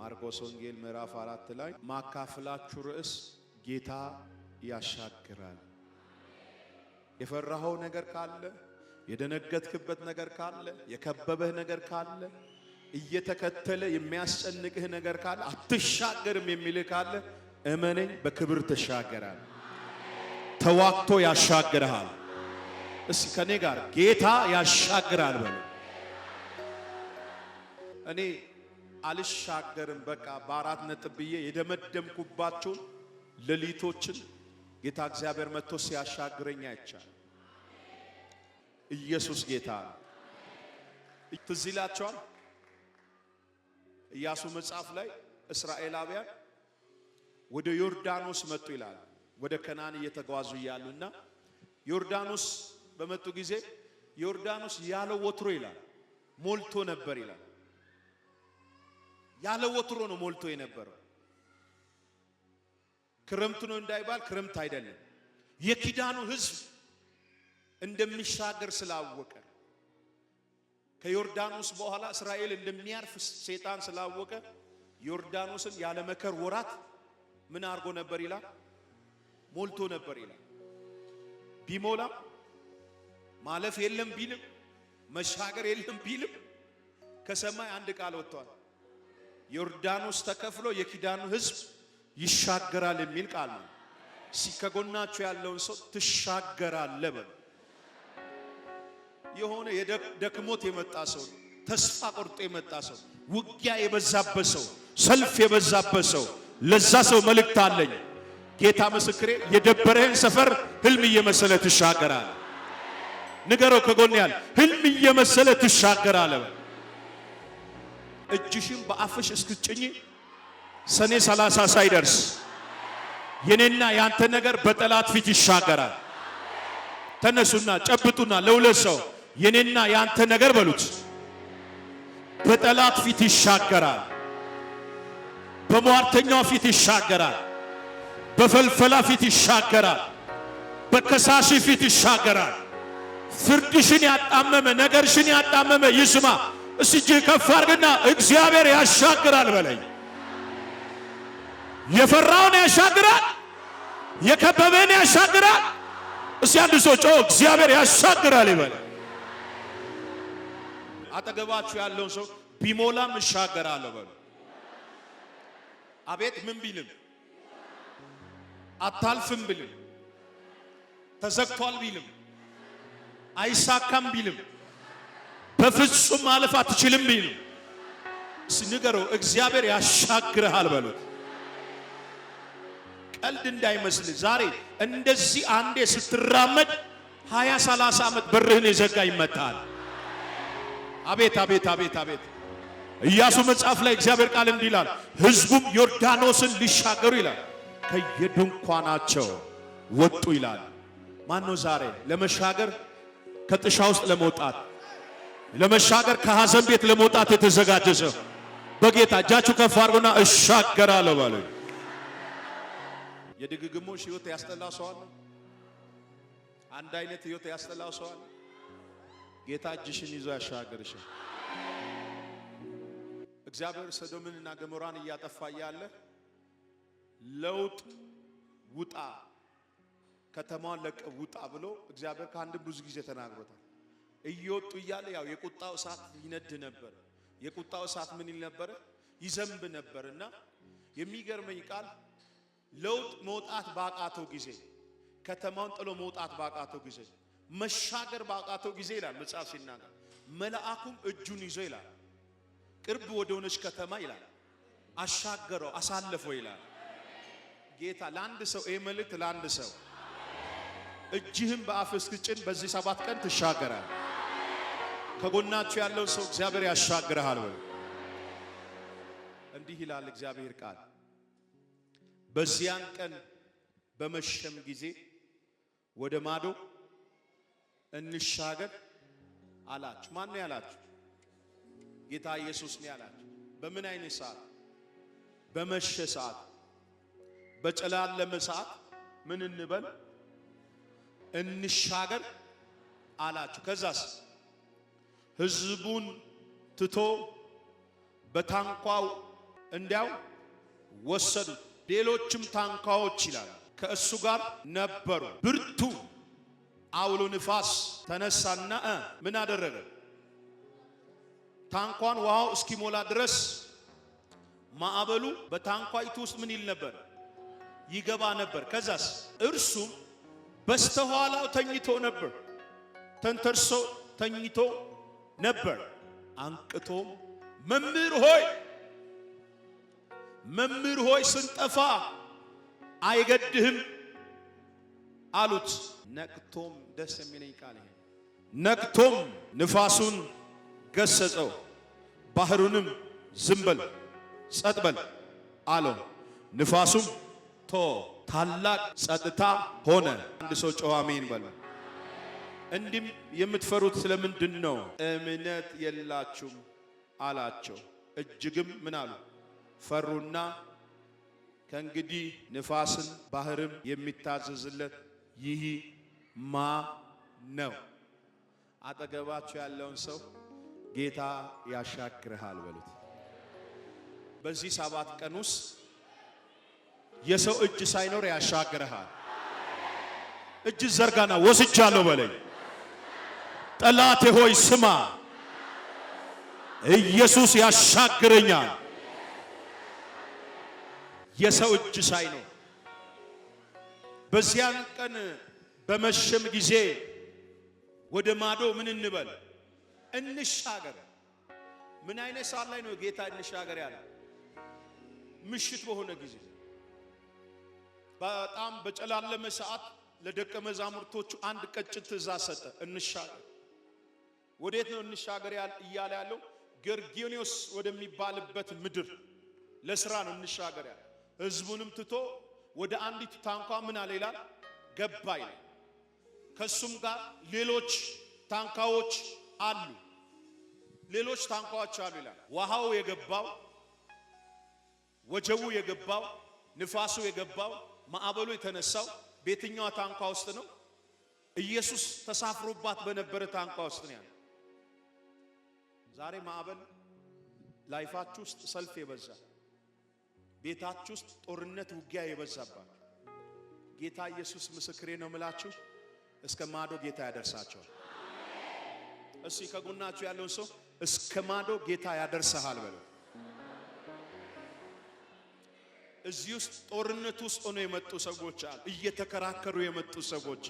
ማርቆስ ወንጌል ምዕራፍ 4 ላይ ማካፈላችሁ ርዕስ ጌታ ያሻግራል። የፈራኸው ነገር ካለ፣ የደነገጥክበት ነገር ካለ፣ የከበበህ ነገር ካለ፣ እየተከተለ የሚያስጨንቅህ ነገር ካለ፣ አትሻገርም የሚልህ ካለ እመነኝ በክብር ተሻገራል። ተዋክቶ ያሻግራል። እስኪ ከኔ ጋር ጌታ ያሻግራል በሉ። እኔ አልሻገርም በቃ በአራት ነጥብ ብዬ የደመደምኩባቸውን ሌሊቶችን ጌታ እግዚአብሔር መጥቶ ሲያሻግረኝ አይቻል። ኢየሱስ ጌታ ነው። ትዝ ይላችኋል ኢያሱ መጽሐፍ ላይ እስራኤላውያን ወደ ዮርዳኖስ መጡ ይላል። ወደ ከናን እየተጓዙ እያሉና ዮርዳኖስ በመጡ ጊዜ ዮርዳኖስ ያለ ወትሮ ይላል ሞልቶ ነበር ይላል። ያለ ወትሮ ነው ሞልቶ የነበረው። ክረምት ነው እንዳይባል ክረምት አይደለም። የኪዳኑ ሕዝብ እንደሚሻገር ስላወቀ ከዮርዳኖስ በኋላ እስራኤል እንደሚያርፍ ሰይጣን ስላወቀ ዮርዳኖስን ያለ መከር ወራት ምን አርጎ ነበር ይላል? ሞልቶ ነበር ይላል። ቢሞላም ማለፍ የለም ቢልም መሻገር የለም ቢልም ከሰማይ አንድ ቃል ወጥቷል። ዮርዳኖስ ተከፍሎ የኪዳኑ ሕዝብ ይሻገራል የሚል ቃል ነው። ሲከጎናችሁ ያለውን ሰው ትሻገራለህ በሉ። የሆነ ደክሞት የመጣ ሰው፣ ተስፋ ቆርጦ የመጣ ሰው፣ ውጊያ የበዛበት ሰው፣ ሰልፍ የበዛበት ሰው ለዛ ሰው መልእክት አለኝ። ጌታ ምስክሬ የደበረህን ሰፈር ህልም እየመሰለ ትሻገራል። ንገረው ከጎን ያለ ህልም እየመሰለ ትሻገራለህ። እጅሽን በአፍሽ እስክትጭኝ ሰኔ 30 ሳይደርስ የኔና ያንተ ነገር በጠላት ፊት ይሻገራል። ተነሱና ጨብጡና ለሁለት ሰው የኔና ያንተ ነገር በሉት በጠላት ፊት ይሻገራል። በሟርተኛው ፊት ይሻገራል። በፈልፈላ ፊት ይሻገራል። በከሳሽ ፊት ይሻገራል። ፍርድሽን ያጣመመ ነገርሽን ያጣመመ ይስማ። እስጂ ከፍ አድርግና እግዚአብሔር ያሻግራል በለኝ። የፈራውን ያሻግራል። የከበበን ያሻግራል። እስቲ አንድ ሰው ጮህ እግዚአብሔር ያሻግራል ይበል። አጠገባችሁ ያለውን ሰው ቢሞላም እሻገራለሁ በሉ። አቤት ምን ቢልም አታልፍም ቢልም ተዘግቷል ቢልም አይሳካም ቢልም በፍጹም ማለፍ አትችልም ቢልም ንገረው እግዚአብሔር ያሻግርሃል በሉት። ቀልድ እንዳይመስል ዛሬ እንደዚህ አንዴ ስትራመድ 20-30 ዓመት በርህን የዘጋ ይመታል። አቤት አቤት አቤት አቤት። ኢያሱ መጽሐፍ ላይ እግዚአብሔር ቃል እንዲህ ይላል፣ ሕዝቡም ዮርዳኖስን ሊሻገሩ ይላል ከየድንኳናቸው ወጡ ይላል። ማን ነው ዛሬ ለመሻገር ከጥሻ ውስጥ ለመሻገር ከሐዘን ቤት ለመውጣት የተዘጋጀ ሰው? በጌታ እጃችሁ ከፍ አድርጉና እሻገራለሁ በሉ። የድግግሞሽ ህይወት ያስጠላው ሰው አለ? አንድ አይነት ህይወት ያስጠላው ሰው አለ? ጌታ እጅሽን ይዞ ያሻገርሻል። እግዚአብሔር ሰዶምንና ገሞራን እያጠፋ ያለ ለውጥ ውጣ ከተማውን ለቀው ውጣ ብሎ እግዚአብሔር ከአንድ ብዙ ጊዜ ተናግሮታል። እየወጡ እያለ ያው የቁጣው እሳት ይነድ ነበር። የቁጣው እሳት ምን ይል ነበር? ይዘንብ ነበርና የሚገርመኝ ቃል ለውጥ መውጣት ባቃተው ጊዜ፣ ከተማውን ጥሎ መውጣት ባቃተው ጊዜ፣ መሻገር ባቃተው ጊዜ ይላል መጽሐፍ ሲናገር መልአኩም እጁን ይዞ ይላል ቅርብ ወደ ሆነች ከተማ ይላል አሻገረው አሳለፈው ይላል ጌታ። ለአንድ ሰው ይሄ መልእክት ለአንድ ሰው እጅህን በአፍ እስክጭን በዚህ 7 ቀን ትሻገራል። ከጎናችሁ ያለው ሰው እግዚአብሔር ያሻግርሃል በሉ። እንዲህ ይላል እግዚአብሔር ቃል፣ በዚያን ቀን በመሸም ጊዜ ወደ ማዶ እንሻገር አላችሁ። ማን ነው ያላችሁ? ጌታ ኢየሱስ ነው ያላችሁ። በምን አይነት ሰዓት? በመሸ ሰዓት፣ በጨላለመ ሰዓት ምን እንበል? እንሻገር አላችሁ። ከዛስ ሕዝቡን ትቶ በታንኳው እንዲያው ወሰዱ። ሌሎችም ታንኳዎች ይላል ከእሱ ጋር ነበሩ። ብርቱ አውሎ ንፋስ ተነሳና ምን አደረገ? ታንኳን ውሃው እስኪሞላ ድረስ ማዕበሉ በታንኳይቱ ውስጥ ምን ይል ነበር? ይገባ ነበር። ከዛስ እርሱም በስተኋላው ተኝቶ ነበር። ተንተርሶ ተኝቶ ነበር። አንቅቶም መምህር ሆይ ስንጠፋ አይገድህም አሉት። ነቅቶም ደስ የሚለኝ ቃል ይሄ ነቅቶም ንፋሱን ገሰጸው፣ ባህሩንም ዝም በል ጸጥ በል አለው። ንፋሱም ታላቅ ጸጥታ ሆነ። አንድ ሰው ጮኸ አሜን በል። እንዲህም የምትፈሩት ስለምንድን ነው? እምነት የላችሁም አላቸው። እጅግም ምን አሉ? ፈሩና ከእንግዲህ ንፋስን ባህርም የሚታዘዝለት ይህ ማ ነው? አጠገባችሁ ያለውን ሰው ጌታ ያሻግርሃል በሉት። በዚህ 7 ቀን ውስጥ የሰው እጅ ሳይኖር ያሻግርሃል። እጅ ዘርጋና ወስጃለሁ በለኝ። ጠላቴ ሆይ ስማ፣ ኢየሱስ ያሻግረኛል። የሰው እጅ ሳይኖር በዚያን ቀን በመሸም ጊዜ ወደ ማዶ ምን እንበል? እንሻገር። ምን አይነት ሰዓት ላይ ነው ጌታ እንሻገር ያለ? ምሽት በሆነ ጊዜ፣ በጣም በጨላለመ ሰዓት ለደቀ መዛሙርቶቹ አንድ ቀጭን ትእዛዝ ሰጠ። እንሻገር። ወዴት ነው እንሻገር እያለ ያለው? ገርጌኖስ ወደሚባልበት ምድር ለስራ ነው እንሻገር ያለ። ህዝቡንም ትቶ ወደ አንዲት ታንኳ ምን አለ ይላል? ገባ ይላል። ከሱም ጋር ሌሎች ታንኳዎች አሉ። ሌሎች ታንኳዎች አሉ ይላል። ውሃው የገባው፣ ወጀቡ የገባው፣ ንፋሱ የገባው፣ ማዕበሉ የተነሳው በየትኛው ታንኳ ውስጥ ነው? ኢየሱስ ተሳፍሮባት በነበረ ታንኳ ውስጥ ነው ያለው። ዛሬ ማዕበል ላይፋችሁ ውስጥ ሰልፍ የበዛ፣ ቤታችሁ ውስጥ ጦርነት ውጊያ የበዛባችሁ ጌታ ኢየሱስ ምስክሬ ነው ምላችሁ፣ እስከ ማዶ ጌታ ያደርሳቸዋል። እስቲ ከጎናችሁ ያለውን ሰው እስከ ማዶ ጌታ ያደርሰሃል በለው። እዚህ ውስጥ ጦርነት ውስጥ ሆነው የመጡ ሰዎች አሉ። እየተከራከሩ የመጡ ሰዎች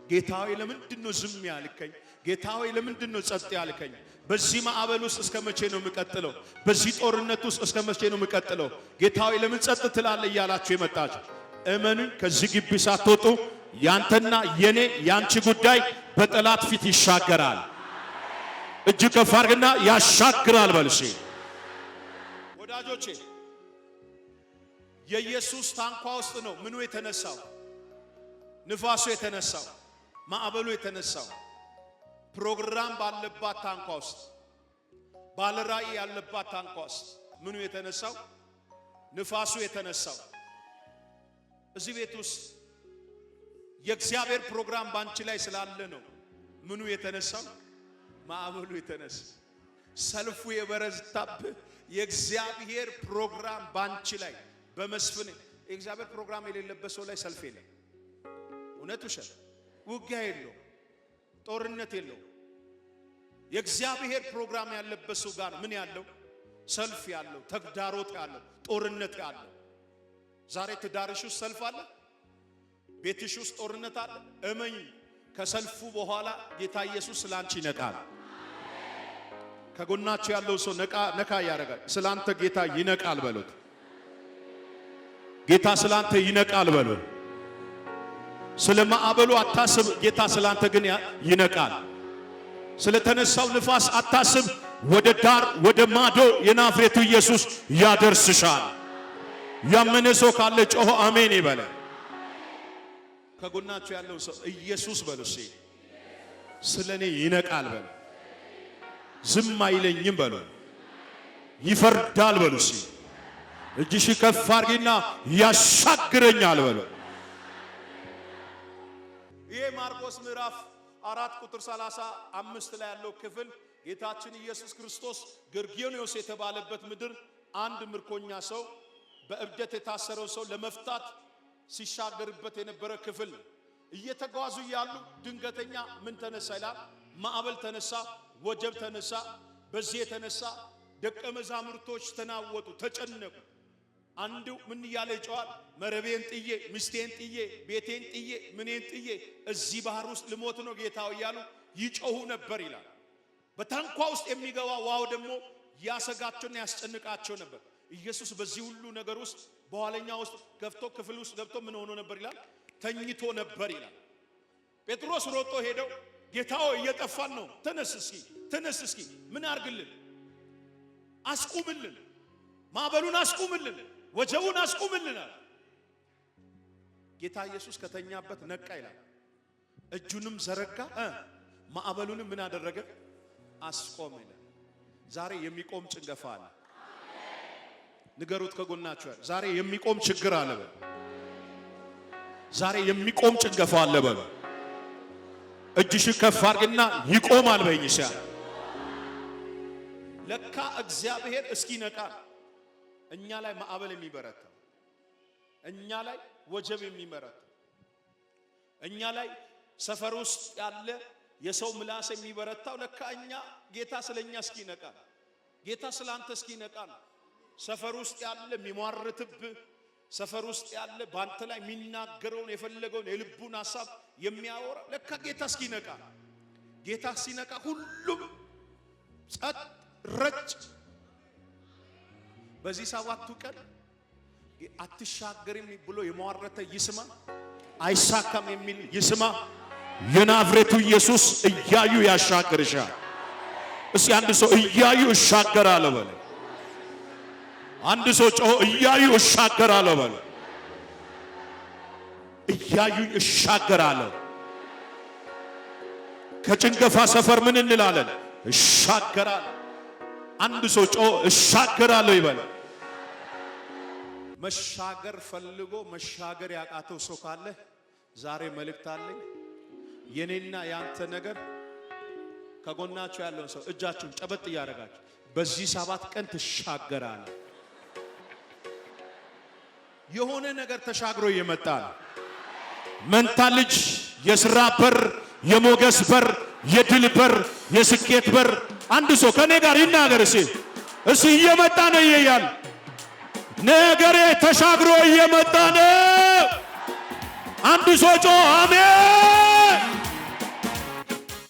ጌታ ሆይ ለምንድን ነው ዝም ያልከኝ? ጌታ ሆይ ለምንድን ነው ጸጥ ያልከኝ? በዚህ ማዕበል ውስጥ እስከ መቼ ነው የምቀጥለው? በዚህ ጦርነት ውስጥ እስከ መቼ ነው የምቀጥለው? ጌታ ሆይ ለምን ጸጥ ትላለህ እያላችሁ የመጣችሁ እመኑኝ፣ ከዚህ ግቢ ሳትወጡ ያንተና የኔ ያንቺ ጉዳይ በጠላት ፊት ይሻገራል። እጅ ከፍ አድርግና ያሻግራል በልሽ። ወዳጆቼ የኢየሱስ ታንኳ ውስጥ ነው ምኑ የተነሳው? ንፋሱ የተነሳው፣ ማዕበሉ የተነሳው። ፕሮግራም ባለባት ታንኳ ውስጥ፣ ባለራእይ ያለባት ታንኳ ውስጥ ምኑ የተነሳው? ንፋሱ የተነሳው። እዚህ ቤት ውስጥ የእግዚአብሔር ፕሮግራም ባንቺ ላይ ስላለ ነው ምኑ የተነሳው? ማዕበሉ የተነሳ። ሰልፉ የበረታብህ የእግዚአብሔር ፕሮግራም ባንቺ ላይ በመስፍን። የእግዚአብሔር ፕሮግራም የሌለበት ሰው ላይ ሰልፍ የለም። እውነት ውሸት? ውጊያ የለው፣ ጦርነት የለው። የእግዚአብሔር ፕሮግራም ያለበት ሰው ጋር ምን ያለው? ሰልፍ ያለው፣ ተግዳሮት ያለው፣ ጦርነት ያለው። ዛሬ ትዳርሽ ውስጥ ሰልፍ አለ፣ ቤትሽ ውስጥ ጦርነት አለ። እመኝ፣ ከሰልፉ በኋላ ጌታ ኢየሱስ ስላንቺ ይነቃል። ከጎናችሁ ያለው ሰው ነካ ያደርጋል። ስላንተ ጌታ ይነቃል በሉት። ጌታ ስላንተ ይነቃል በሉት። ስለ ማዕበሉ አታስብ፣ ጌታ ስላንተ ግን ይነቃል። ስለ ተነሳው ንፋስ አታስብ፣ ወደ ዳር ወደ ማዶ የናዝሬቱ ኢየሱስ ያደርስሻል። ያመነ ሰው ካለ ጮሆ አሜን ይበለ። ከጎናችሁ ያለው ሰው ኢየሱስ በሉ። ስለኔ ይነቃል በሉ። ዝም አይለኝም በሉ። ይፈርዳል በሉ። እጅሽ ከፍ አድርጊና ያሻግረኛል በሉ። ይሄ ማርቆስ ምዕራፍ 4 ቁጥር 35 ላይ ያለው ክፍል ጌታችን ኢየሱስ ክርስቶስ ገርጌኖስ የተባለበት ምድር አንድ ምርኮኛ ሰው በእብደት የታሰረው ሰው ለመፍታት ሲሻገርበት የነበረ ክፍል እየተጓዙ ያሉ ድንገተኛ ምን ተነሳ ይላል? ማዕበል ተነሳ፣ ወጀብ ተነሳ። በዚህ የተነሳ ደቀ መዛሙርቶች ተናወጡ፣ ተጨነቁ። አንዱ ምን እያለ ይጮሃል? መረቤን ጥዬ፣ ሚስቴን ጥዬ፣ ቤቴን ጥዬ፣ ምኔን ጥዬ እዚህ ባህር ውስጥ ልሞት ነው ጌታው እያሉ ይጮሁ ነበር ይላል። በታንኳ ውስጥ የሚገባ ዋው ደግሞ ያሰጋቸውና ያስጨንቃቸው ነበር። ኢየሱስ በዚህ ሁሉ ነገር ውስጥ በኋለኛው ውስጥ ገብቶ ክፍል ውስጥ ገብቶ ምን ሆኖ ነበር ይላል? ተኝቶ ነበር ይላል። ጴጥሮስ ሮጦ ሄደው ጌታው እየጠፋን ነው፣ ተነስ እስኪ ምን አርግልን? አስቁምልን፣ ማዕበሉን አስቁምልን፣ ወጀቡን አስቁምልን አለ። ጌታ ኢየሱስ ከተኛበት ነቃ ይላል። እጁንም ዘረጋ፣ ማዕበሉንም ምን አደረገ? አስቆመ ይላል። ዛሬ የሚቆም ጭንገፋ አለ። ንገሩት ከጎናችሁ፣ ዛሬ የሚቆም ችግር አለ በል። ዛሬ የሚቆም ጭንገፋ አለ በል። እጅሽ ከፍ አድርግና ይቆማል በይኝሻ። ለካ እግዚአብሔር እስኪ ነቃ እኛ ላይ ማዕበል የሚበረታ፣ እኛ ላይ ወጀብ የሚመረታ፣ እኛ ላይ ሰፈር ውስጥ ያለ የሰው ምላስ የሚበረታው ለካ እኛ ጌታ ስለኛ እስኪ ነቃ፣ ጌታ ስላንተ እስኪ ነቃ። ሰፈር ውስጥ ያለ የሚሟርትብህ፣ ሰፈር ውስጥ ያለ ባንተ ላይ የሚናገረውን የፈለገውን የልቡን ሐሳብ የሚያወራ ለካ ጌታ እስኪ ነቃ። ጌታ ሲነቃ ሁሉም ጸጥ ረጭ። በዚህ ሰባቱ ቀን አትሻገርም ብሎ የሟረተ ይስማ፣ አይሳካም የሚል ይስማ። የናዝሬቱ ኢየሱስ እያዩ ያሻግርሻል። እስኪ አንድ ሰው እያዩ እሻገራለሁ በለ። አንድ ሰው ጮሆ እያዩ እሻገራለሁ በለ። እያዩ እሻገራለሁ። ከጭንገፋ ሰፈር ምን እንላለን? እሻገራለሁ። አንድ ሰው ጮሆ እሻገራለሁ ይበል። መሻገር ፈልጎ መሻገር ያቃተው ሰው ካለ ዛሬ መልእክት አለኝ። የኔና ያንተ ነገር ከጎናችሁ ያለውን ሰው እጃችሁን ጨበጥ እያደረጋችሁ በዚህ 7 ቀን ትሻገራለህ። የሆነ ነገር ተሻግሮ ይመጣል። መንታ ልጅ፣ የሥራ በር፣ የሞገስ በር፣ የድል በር፣ የስኬት በር። አንድ ሰው ከኔ ጋር ይናገር እስኪ እየመጣ ነው ይያል። ነገሬ ተሻግሮ እየመጣ ነው። አንድ ሰው ጮህ አሜን።